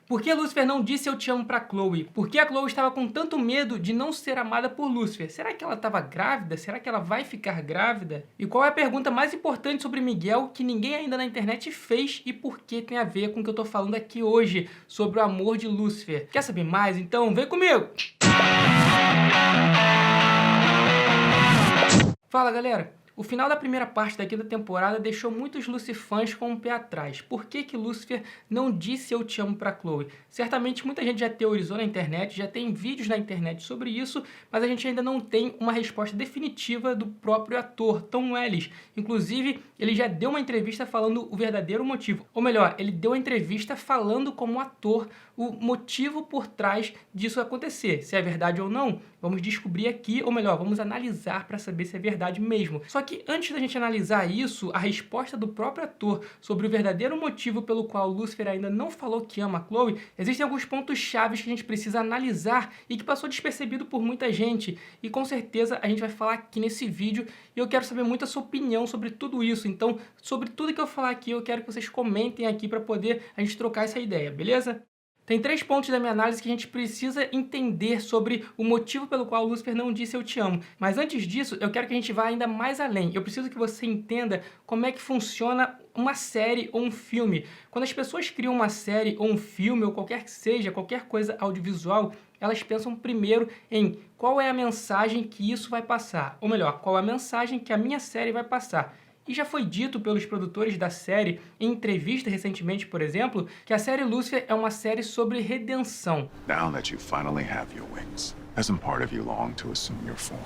Por que Lúcifer não disse eu te amo pra Chloe? Por que a Chloe estava com tanto medo de não ser amada por Lúcifer? Será que ela estava grávida? Será que ela vai ficar grávida? E qual é a pergunta mais importante sobre Miguel que ninguém ainda na internet fez e por que tem a ver com o que eu tô falando aqui hoje sobre o amor de Lúcifer? Quer saber mais? Então vem comigo! Fala, galera! O final da primeira parte da quinta temporada deixou muitos Lucifãs com um pé atrás. Por que que Lúcifer não disse eu te amo pra Chloe? Certamente muita gente já teorizou na internet, já tem vídeos na internet sobre isso, mas a gente ainda não tem uma resposta definitiva do próprio ator, Tom Ellis. Inclusive, ele já deu uma entrevista falando o verdadeiro motivo. Ou melhor, ele deu a entrevista falando como ator o motivo por trás disso acontecer. Se é verdade ou não, vamos descobrir aqui, ou melhor, vamos analisar para saber se é verdade mesmo. Só que antes da gente analisar isso, a resposta do próprio ator sobre o verdadeiro motivo pelo qual Lúcifer ainda não falou que ama a Chloe, existem alguns pontos chaves que a gente precisa analisar e que passou despercebido por muita gente. E com certeza a gente vai falar aqui nesse vídeo e eu quero saber muito a sua opinião sobre tudo isso. Então, sobre tudo que eu falar aqui, eu quero que vocês comentem aqui para poder a gente trocar essa ideia, beleza? Tem 3 pontos da minha análise que a gente precisa entender sobre o motivo pelo qual Lúcifer não disse eu te amo. Mas antes disso, eu quero que a gente vá ainda mais além. Eu preciso que você entenda como é que funciona uma série ou um filme. Quando as pessoas criam uma série ou um filme, ou qualquer que seja, qualquer coisa audiovisual, elas pensam primeiro em qual é a mensagem que isso vai passar. Ou melhor, qual é a mensagem que a minha série vai passar. E já foi dito pelos produtores da série, em entrevista recentemente, por exemplo, que a série Lúcifer é uma série sobre redenção. Now that you finally have your wings, doesn't part of you long to assume your form?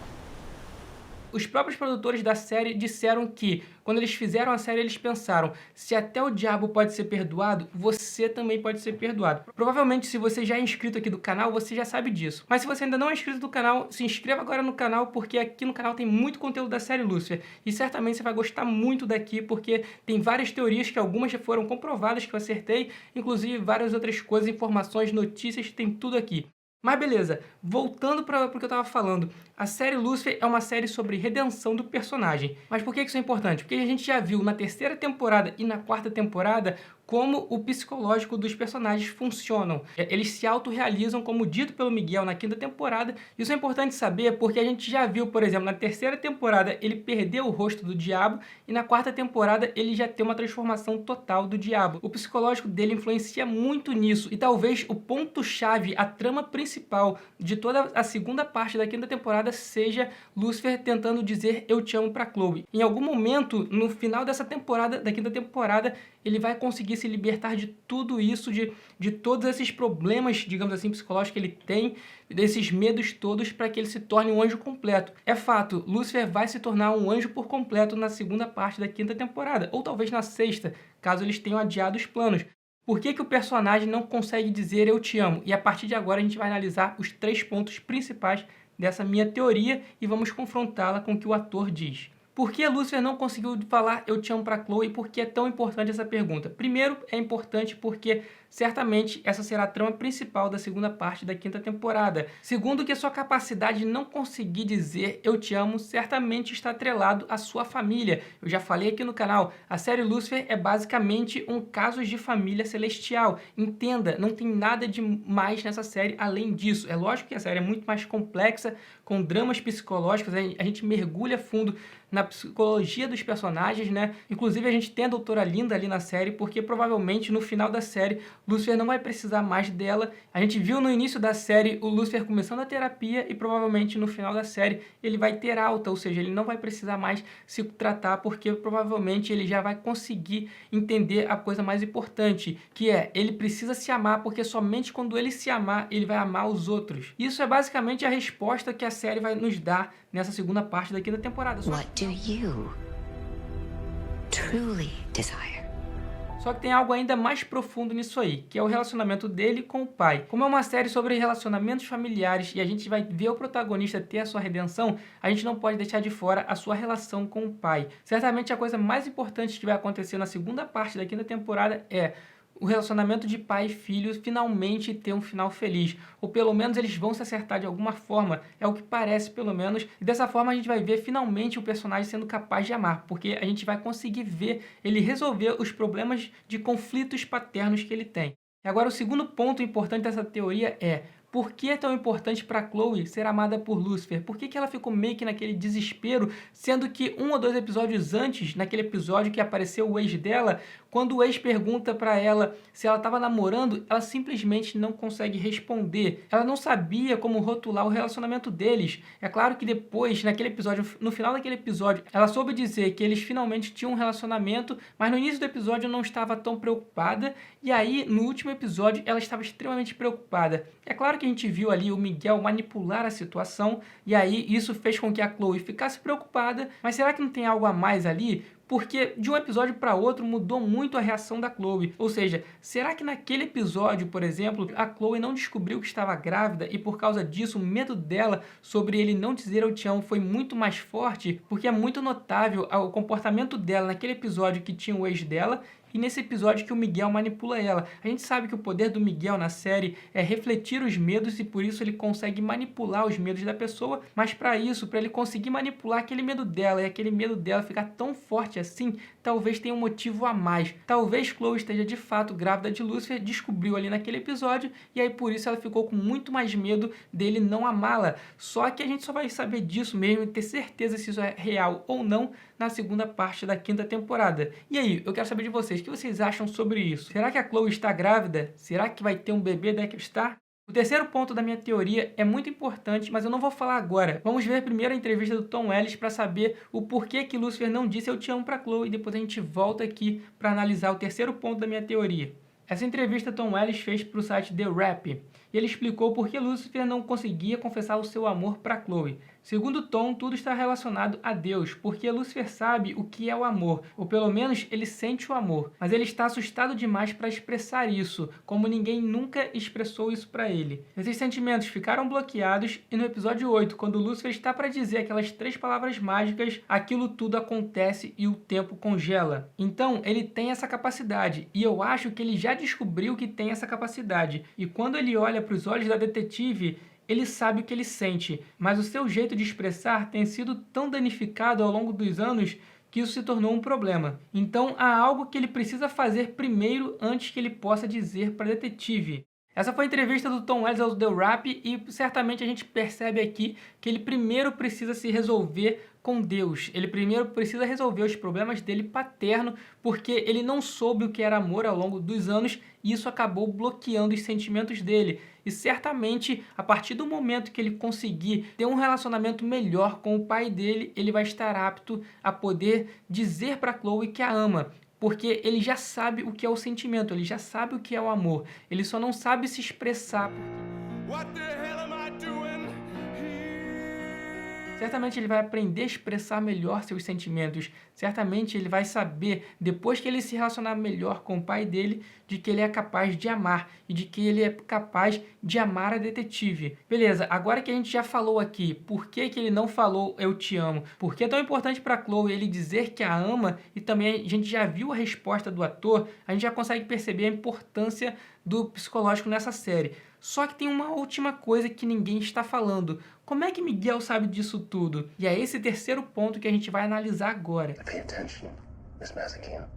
Os próprios produtores da série disseram que, quando eles fizeram a série, eles pensaram, se até o diabo pode ser perdoado, você também pode ser perdoado. Provavelmente, se você já é inscrito aqui do canal, você já sabe disso. Mas se você ainda não é inscrito do canal, se inscreva agora no canal, porque aqui no canal tem muito conteúdo da série Lúcifer. E certamente você vai gostar muito daqui, porque tem várias teorias que algumas já foram comprovadas que eu acertei, inclusive várias outras coisas, informações, notícias, tem tudo aqui. Mas beleza, voltando para o que eu estava falando, a série Lúcifer é uma série sobre redenção do personagem. Mas por que isso é importante? Porque a gente já viu na terceira temporada e na quarta temporada como o psicológico dos personagens funcionam. Eles se autorrealizam, como dito pelo Miguel na quinta temporada. Isso é importante saber porque a gente já viu, por exemplo, na terceira temporada ele perdeu o rosto do diabo e na quarta temporada ele já tem uma transformação total do diabo. O psicológico dele influencia muito nisso e talvez o ponto-chave, a trama principal de toda a segunda parte da quinta temporada seja Lúcifer tentando dizer eu te amo pra Chloe. Em algum momento, no final dessa temporada, da quinta temporada, ele vai conseguir se libertar de tudo isso, de todos esses problemas, digamos assim, psicológicos que ele tem, desses medos todos, para que ele se torne um anjo completo. É fato, Lúcifer vai se tornar um anjo por completo na segunda parte da quinta temporada, ou talvez na sexta, caso eles tenham adiado os planos. Por que que o personagem não consegue dizer eu te amo? E a partir de agora a gente vai analisar os 3 pontos principais dessa minha teoria e vamos confrontá-la com o que o ator diz. Por que Lúcifer não conseguiu falar eu te amo pra Chloe e por que é tão importante essa pergunta? Primeiro, é importante porque certamente essa será a trama principal da segunda parte da quinta temporada. Segundo, que sua capacidade de não conseguir dizer eu te amo certamente está atrelado à sua família. Eu já falei aqui no canal, a série Lúcifer é basicamente um caso de família celestial. Entenda, não tem nada de mais nessa série além disso. É lógico que a série é muito mais complexa, com dramas psicológicos, a gente mergulha fundo na psicologia dos personagens, né? Inclusive a gente tem a Doutora Linda ali na série, porque provavelmente no final da série Lúcifer não vai precisar mais dela. A gente viu no início da série o Lúcifer começando a terapia e provavelmente no final da série ele vai ter alta, ou seja, ele não vai precisar mais se tratar, porque provavelmente ele já vai conseguir entender a coisa mais importante, que é, ele precisa se amar, porque somente quando ele se amar, ele vai amar os outros. Isso é basicamente a resposta que a série vai nos dar nessa segunda parte da quinta temporada. What do you truly desire? Só que tem algo ainda mais profundo nisso aí, que é o relacionamento dele com o pai. Como é uma série sobre relacionamentos familiares e a gente vai ver o protagonista ter a sua redenção, a gente não pode deixar de fora a sua relação com o pai. Certamente a coisa mais importante que vai acontecer na segunda parte da quinta temporada é o relacionamento de pai e filho finalmente ter um final feliz. Ou pelo menos eles vão se acertar de alguma forma. É o que parece, pelo menos. E dessa forma a gente vai ver finalmente o personagem sendo capaz de amar. Porque a gente vai conseguir ver ele resolver os problemas de conflitos paternos que ele tem. E agora o segundo ponto importante dessa teoria é: por que é tão importante para Chloe ser amada por Lucifer? Por que ela ficou meio que naquele desespero, sendo que 1 ou 2 episódios antes, naquele episódio que apareceu o ex dela, quando o ex pergunta para ela se ela estava namorando, ela simplesmente não consegue responder. Ela não sabia como rotular o relacionamento deles. É claro que depois, naquele episódio, no final daquele episódio, ela soube dizer que eles finalmente tinham um relacionamento, mas no início do episódio não estava tão preocupada, e aí, no último episódio, ela estava extremamente preocupada. É claro que a gente viu ali o Miguel manipular a situação, e aí isso fez com que a Chloe ficasse preocupada, mas será que não tem algo a mais ali? Porque de um episódio para outro mudou muito a reação da Chloe. Ou seja, será que naquele episódio, por exemplo, a Chloe não descobriu que estava grávida e por causa disso o medo dela sobre ele não dizer eu te amo foi muito mais forte? Porque é muito notável o comportamento dela naquele episódio que tinha o ex dela e nesse episódio que o Miguel manipula ela. A gente sabe que o poder do Miguel na série é refletir os medos e por isso ele consegue manipular os medos da pessoa, mas para isso, para ele conseguir manipular aquele medo dela e aquele medo dela ficar tão forte assim, talvez tenha um motivo a mais. Talvez Chloe esteja de fato grávida de Lucifer, descobriu ali naquele episódio e aí por isso ela ficou com muito mais medo dele não amá-la. Só que a gente só vai saber disso mesmo e ter certeza se isso é real ou não na segunda parte da 5ª temporada. E aí, eu quero saber de vocês, o que vocês acham sobre isso? Será que a Chloe está grávida? Será que vai ter um bebê da Eccleston? O terceiro ponto da minha teoria é muito importante, mas eu não vou falar agora. Vamos ver primeiro a entrevista do Tom Ellis para saber o porquê que Lucifer não disse eu te amo para Chloe e depois a gente volta aqui para analisar o terceiro ponto da minha teoria. Essa entrevista Tom Ellis fez para o site The Wrap e ele explicou por que Lucifer não conseguia confessar o seu amor para Chloe. Segundo Tom, tudo está relacionado a Deus, porque Lucifer sabe o que é o amor, ou pelo menos ele sente o amor, mas ele está assustado demais para expressar isso, como ninguém nunca expressou isso para ele. Esses sentimentos ficaram bloqueados e no episódio 8, quando Lucifer está para dizer aquelas 3 palavras mágicas, aquilo tudo acontece e o tempo congela. Então, ele tem essa capacidade, e eu acho que ele já descobriu que tem essa capacidade, e quando ele olha para os olhos da detetive, ele sabe o que ele sente, mas o seu jeito de expressar tem sido tão danificado ao longo dos anos que isso se tornou um problema. Então há algo que ele precisa fazer primeiro antes que ele possa dizer para a detetive. Essa foi a entrevista do Tom Ellis ao The Wrap e certamente a gente percebe aqui que ele primeiro precisa se resolver com Deus. Ele primeiro precisa resolver os problemas dele paterno, porque ele não soube o que era amor ao longo dos anos e isso acabou bloqueando os sentimentos dele. E certamente, a partir do momento que ele conseguir ter um relacionamento melhor com o pai dele, ele vai estar apto a poder dizer para Chloe que a ama. Porque ele já sabe o que é o sentimento, ele já sabe o que é o amor. Ele só não sabe se expressar. What the hell am I doing here? Certamente ele vai aprender a expressar melhor seus sentimentos. Certamente ele vai saber, depois que ele se relacionar melhor com o pai dele, de que ele é capaz de amar e de que ele é capaz de amar a detetive. Beleza, agora que a gente já falou aqui por que ele não falou eu te amo, por que é tão importante para Chloe ele dizer que a ama e também a gente já viu a resposta do ator, a gente já consegue perceber a importância do psicológico nessa série. Só que tem uma última coisa que ninguém está falando. Como é que Miguel sabe disso tudo? E é esse terceiro ponto que a gente vai analisar agora. Pay attention, Miss Mazikina.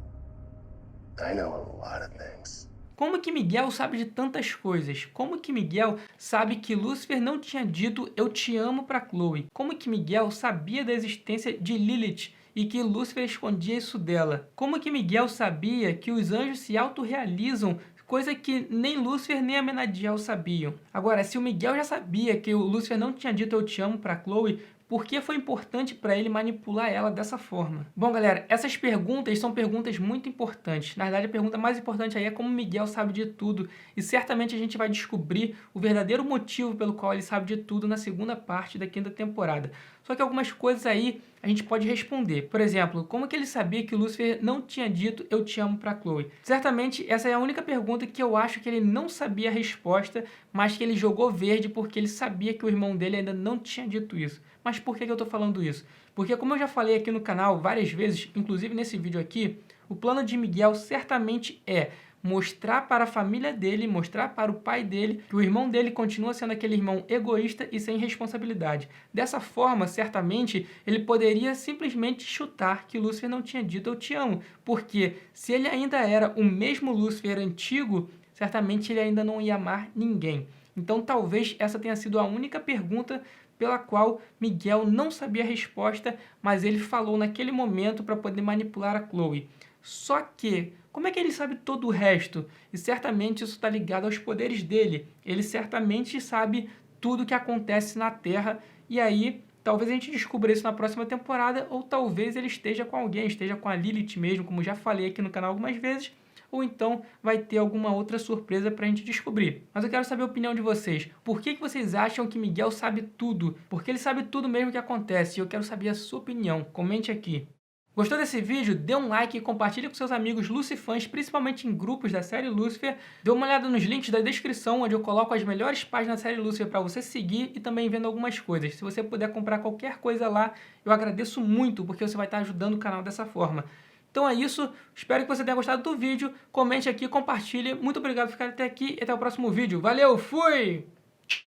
I know a lot of things. Como que Miguel sabe de tantas coisas? Como que Miguel sabe que Lucifer não tinha dito eu te amo para Chloe? Como que Miguel sabia da existência de Lilith e que Lucifer escondia isso dela? Como que Miguel sabia que os anjos se autorrealizam, coisa que nem Lucifer nem Amenadiel sabiam? Agora, se o Miguel já sabia que o Lucifer não tinha dito eu te amo para Chloe, por que foi importante para ele manipular ela dessa forma? Bom, galera, essas perguntas são perguntas muito importantes. Na verdade, a pergunta mais importante aí é como Miguel sabe de tudo. E certamente a gente vai descobrir o verdadeiro motivo pelo qual ele sabe de tudo na segunda parte da 5ª temporada. Só que algumas coisas aí a gente pode responder. Por exemplo, como que ele sabia que o Lucifer não tinha dito eu te amo para Chloe? Certamente essa é a única pergunta que eu acho que ele não sabia a resposta, mas que ele jogou verde porque ele sabia que o irmão dele ainda não tinha dito isso. Mas por que eu estou falando isso? Porque como eu já falei aqui no canal várias vezes, inclusive nesse vídeo aqui, o plano de Miguel certamente é mostrar para a família dele, mostrar para o pai dele que o irmão dele continua sendo aquele irmão egoísta e sem responsabilidade. Dessa forma, certamente, ele poderia simplesmente chutar que Lucifer não tinha dito eu te amo, porque se ele ainda era o mesmo Lucifer antigo, certamente ele ainda não ia amar ninguém. Então talvez essa tenha sido a única pergunta pela qual Miguel não sabia a resposta, mas ele falou naquele momento para poder manipular a Chloe. Só que, como é que ele sabe todo o resto? E certamente isso está ligado aos poderes dele. Ele certamente sabe tudo o que acontece na Terra, e aí talvez a gente descubra isso na próxima temporada, ou talvez ele esteja com alguém, esteja com a Lilith mesmo, como já falei aqui no canal algumas vezes, ou então vai ter alguma outra surpresa pra gente descobrir. Mas eu quero saber a opinião de vocês. Por que vocês acham que Miguel sabe tudo? Porque ele sabe tudo mesmo que acontece, e eu quero saber a sua opinião. Comente aqui. Gostou desse vídeo? Dê um like e compartilhe com seus amigos lucifãs, principalmente em grupos da série Lucifer. Dê uma olhada nos links da descrição, onde eu coloco as melhores páginas da série Lucifer para você seguir e também vendo algumas coisas. Se você puder comprar qualquer coisa lá, eu agradeço muito, porque você vai estar ajudando o canal dessa forma. Então é isso, espero que você tenha gostado do vídeo, comente aqui, compartilhe. Muito obrigado por ficar até aqui e até o próximo vídeo. Valeu, fui!